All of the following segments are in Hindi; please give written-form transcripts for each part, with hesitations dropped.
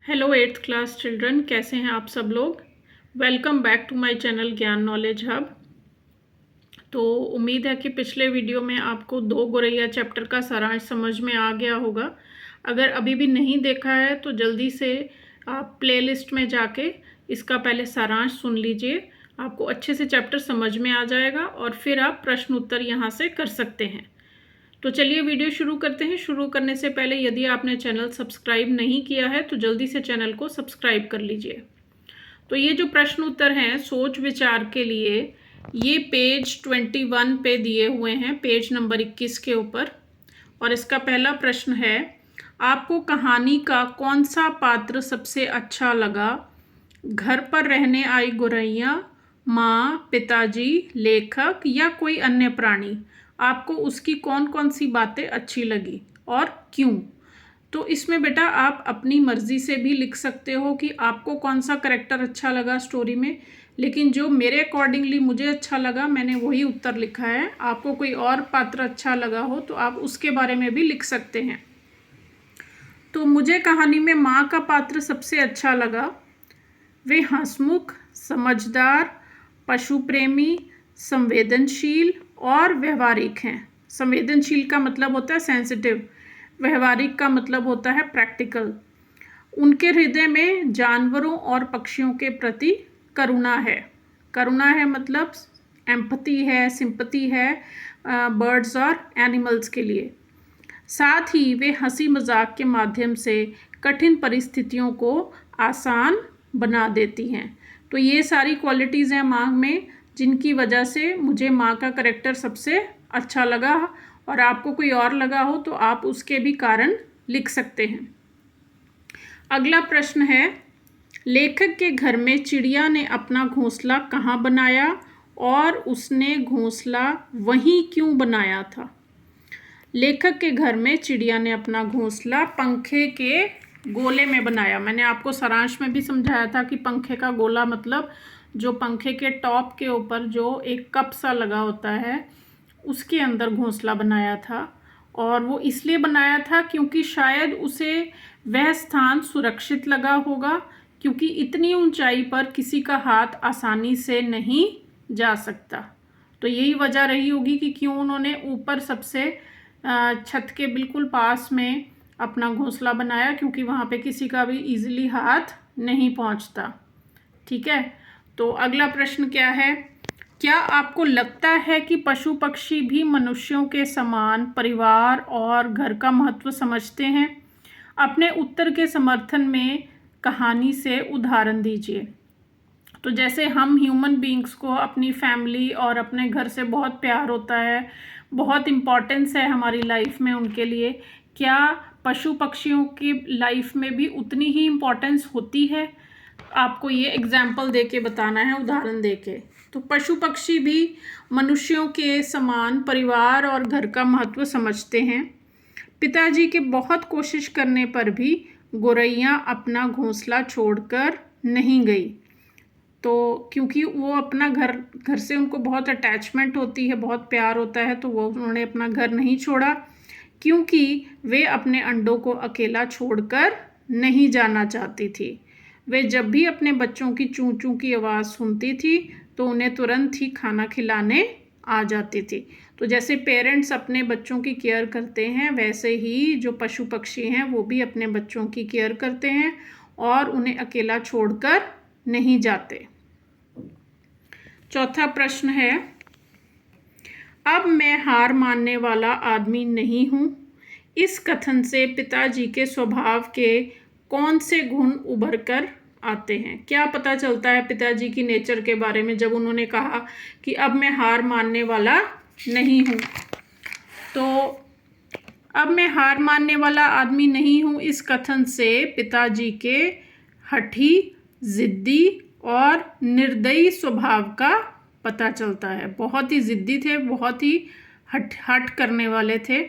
हेलो एट्थ क्लास चिल्ड्रन, कैसे हैं आप सब लोग। Welcome back to my channel Gyan knowledge hub. तो उम्मीद है कि पिछले वीडियो में आपको दो गोरैया चैप्टर का सारांश समझ में आ गया होगा। अगर अभी भी नहीं देखा है तो जल्दी से आप प्लेलिस्ट में जाके इसका पहले सारांश सुन लीजिए। आपको अच्छे से चैप्टर समझ में आ जाएगा और फिर आप प्रश्न उत्तर यहाँ से कर सकते हैं। तो चलिए वीडियो शुरू करते हैं। शुरू करने से पहले यदि आपने चैनल सब्सक्राइब नहीं किया है तो जल्दी से चैनल को सब्सक्राइब कर लीजिए। तो ये जो प्रश्न उत्तर हैं सोच विचार के लिए, ये पेज 21 पे दिए हुए हैं, पेज नंबर 21 के ऊपर। और इसका पहला प्रश्न है, आपको कहानी का कौन सा पात्र सबसे अच्छा लगा? घर पर रहने आई गोरैया, माँ, पिताजी, लेखक या कोई अन्य प्राणी? आपको उसकी कौन कौन सी बातें अच्छी लगी और क्यों? तो इसमें बेटा आप अपनी मर्जी से भी लिख सकते हो कि आपको कौन सा करेक्टर अच्छा लगा स्टोरी में, लेकिन जो मेरे अकॉर्डिंगली मुझे अच्छा लगा मैंने वही उत्तर लिखा है। आपको कोई और पात्र अच्छा लगा हो तो आप उसके बारे में भी लिख सकते हैं। तो मुझे कहानी में माँ का पात्र सबसे अच्छा लगा। वे हंसमुख, समझदार, पशु प्रेमी, संवेदनशील और व्यवहारिक हैं। संवेदनशील का मतलब होता है सेंसिटिव, व्यवहारिक का मतलब होता है प्रैक्टिकल। उनके हृदय में जानवरों और पक्षियों के प्रति करुणा है। करुणा है मतलब एम्पैथी है, सिंपैथी है बर्ड्स और एनिमल्स के लिए। साथ ही वे हंसी मजाक के माध्यम से कठिन परिस्थितियों को आसान बना देती हैं। तो ये सारी क्वालिटीज़ हैं माँ में, जिनकी वजह से मुझे माँ का करेक्टर सबसे अच्छा लगा। और आपको कोई और लगा हो तो आप उसके भी कारण लिख सकते हैं। अगला प्रश्न है, लेखक के घर में चिड़िया ने अपना घोंसला कहाँ बनाया और उसने घोंसला वहीं क्यों बनाया था? लेखक के घर में चिड़िया ने अपना घोंसला पंखे के गोले में बनाया। मैंने आपको सारांश में भी समझाया था कि पंखे का गोला मतलब जो पंखे के टॉप के ऊपर जो एक कप सा लगा होता है उसके अंदर घोंसला बनाया था। और वो इसलिए बनाया था क्योंकि शायद उसे वह स्थान सुरक्षित लगा होगा, क्योंकि इतनी ऊंचाई पर किसी का हाथ आसानी से नहीं जा सकता। तो यही वजह रही होगी कि क्यों उन्होंने ऊपर सबसे छत के बिल्कुल पास में अपना घोंसला बनाया, क्योंकि वहाँ पे किसी का भी इजीली हाथ नहीं पहुँचता। ठीक है, तो अगला प्रश्न क्या है, क्या आपको लगता है कि पशु पक्षी भी मनुष्यों के समान परिवार और घर का महत्व समझते हैं? अपने उत्तर के समर्थन में कहानी से उदाहरण दीजिए। तो जैसे हम ह्यूमन बीइंग्स को अपनी फैमिली और अपने घर से बहुत प्यार होता है, बहुत इम्पोर्टेंस है हमारी लाइफ में उनके लिए, क्या पशु पक्षियों की लाइफ में भी उतनी ही इम्पोर्टेंस होती है? आपको ये एग्जाम्पल दे के बताना है, उदाहरण दे के। तो पशु पक्षी भी मनुष्यों के समान परिवार और घर का महत्व समझते हैं। पिताजी के बहुत कोशिश करने पर भी गोरैया अपना घोंसला छोड़कर नहीं गई। तो क्योंकि वो अपना घर से उनको बहुत अटैचमेंट होती है, बहुत प्यार होता है, तो वो उन्होंने अपना घर नहीं छोड़ा, क्योंकि वे अपने अंडों को अकेला छोड़कर नहीं जाना चाहती थी। वे जब भी अपने बच्चों की चूं चूं की आवाज़ सुनती थी तो उन्हें तुरंत ही खाना खिलाने आ जाती थी। तो जैसे पेरेंट्स अपने बच्चों की केयर करते हैं, वैसे ही जो पशु पक्षी हैं वो भी अपने बच्चों की केयर करते हैं और उन्हें अकेला छोड़कर नहीं जाते। चौथा प्रश्न है, अब मैं हार मानने वाला आदमी नहीं हूँ। इस कथन से पिताजी के स्वभाव के कौन से गुण उभर कर आते हैं? क्या पता चलता है पिताजी की नेचर के बारे में जब उन्होंने कहा कि अब मैं हार मानने वाला नहीं हूँ? तो अब मैं हार मानने वाला आदमी नहीं हूँ, इस कथन से पिताजी के हठी, ज़िद्दी और निर्दयी स्वभाव का पता चलता है। बहुत ही ज़िद्दी थे, बहुत ही हट करने वाले थे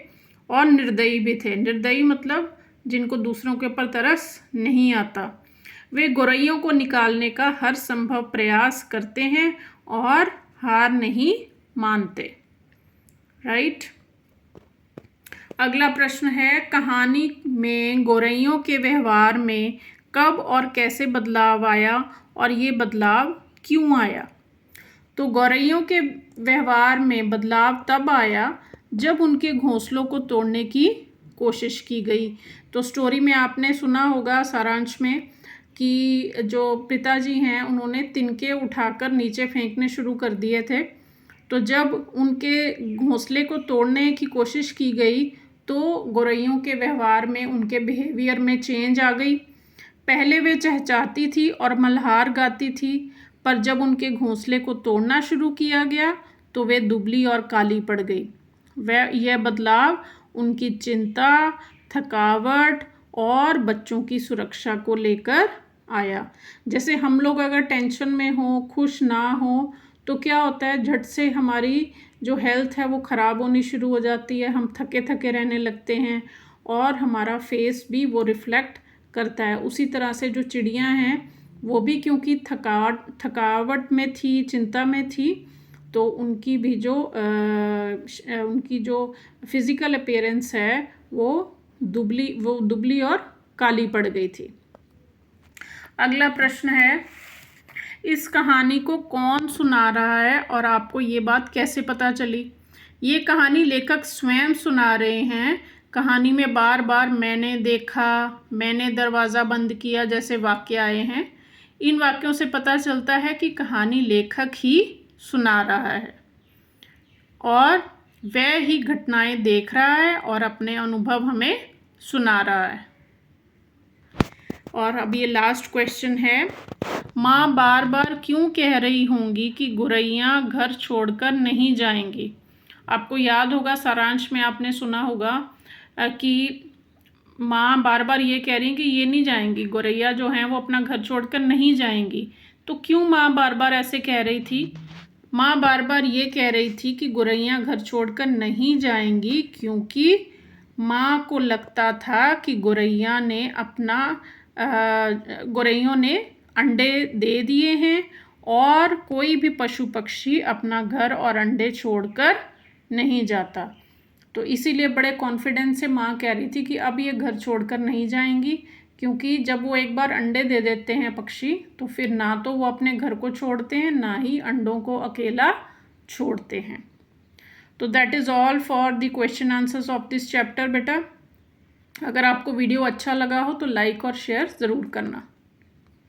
और निर्दयी भी थे। निर्दयी मतलब जिनको दूसरों के ऊपर तरस नहीं आता। वे गोरैयों को निकालने का हर संभव प्रयास करते हैं और हार नहीं मानते। राइट। अगला प्रश्न है, कहानी में गोरैयों के व्यवहार में कब और कैसे बदलाव आया और ये बदलाव क्यों आया? तो गौरैयों के व्यवहार में बदलाव तब आया जब उनके घोंसलों को तोड़ने की कोशिश की गई। तो स्टोरी में आपने सुना होगा सारांश में कि जो पिताजी हैं उन्होंने तिनके उठाकर नीचे फेंकने शुरू कर दिए थे। तो जब उनके घोंसले को तोड़ने की कोशिश की गई तो गौरैयों के व्यवहार में, उनके बिहेवियर में चेंज आ गई। पहले वे चहचहाती थी और मल्हार गाती थी, पर जब उनके घोंसले को तोड़ना शुरू किया गया तो वे दुबली और काली पड़ गई। यह बदलाव उनकी चिंता, थकावट और बच्चों की सुरक्षा को लेकर आया। जैसे हम लोग अगर टेंशन में हो, खुश ना हो, तो क्या होता है, झट से हमारी जो हेल्थ है वो ख़राब होनी शुरू हो जाती है, हम थके थके रहने लगते हैं और हमारा फेस भी वो रिफ्लेक्ट करता है। उसी तरह से जो चिड़ियाँ हैं वो भी क्योंकि थकावट में थी, चिंता में थी, तो उनकी भी उनकी जो फिज़िकल अपीयरेंस है वो दुबली और काली पड़ गई थी। अगला प्रश्न है, इस कहानी को कौन सुना रहा है और आपको ये बात कैसे पता चली? ये कहानी लेखक स्वयं सुना रहे हैं। कहानी में बार बार मैंने देखा, मैंने दरवाज़ा बंद किया जैसे वाक्य आए हैं। इन वाक्यों से पता चलता है कि कहानी लेखक ही सुना रहा है और वह ही घटनाएं देख रहा है और अपने अनुभव हमें सुना रहा है। और अब ये लास्ट क्वेश्चन है, माँ बार बार क्यों कह रही होंगी कि गौरैया घर छोड़कर नहीं जाएंगी? आपको याद होगा सारांश में आपने सुना होगा कि माँ बार बार ये कह रही हैं कि ये नहीं जाएंगी, गौरैया जो हैं वो अपना घर छोड़कर नहीं जाएंगी। तो क्यों माँ बार बार ऐसे कह रही थी? माँ बार बार ये कह रही थी कि गौरैया घर छोड़कर नहीं जाएंगी क्योंकि माँ को लगता था कि गौरैयों ने अंडे दे दिए हैं और कोई भी पशु पक्षी अपना घर और अंडे छोड़कर नहीं जाता। तो इसीलिए बड़े कॉन्फिडेंस से माँ कह रही थी कि अब ये घर छोड़कर नहीं जाएंगी, क्योंकि जब वो एक बार अंडे दे देते हैं पक्षी तो फिर ना तो वो अपने घर को छोड़ते हैं, ना ही अंडों को अकेला छोड़ते हैं। तो that is all for the question answers of this chapter बेटा। अगर आपको वीडियो अच्छा लगा हो तो लाइक और शेयर ज़रूर करना।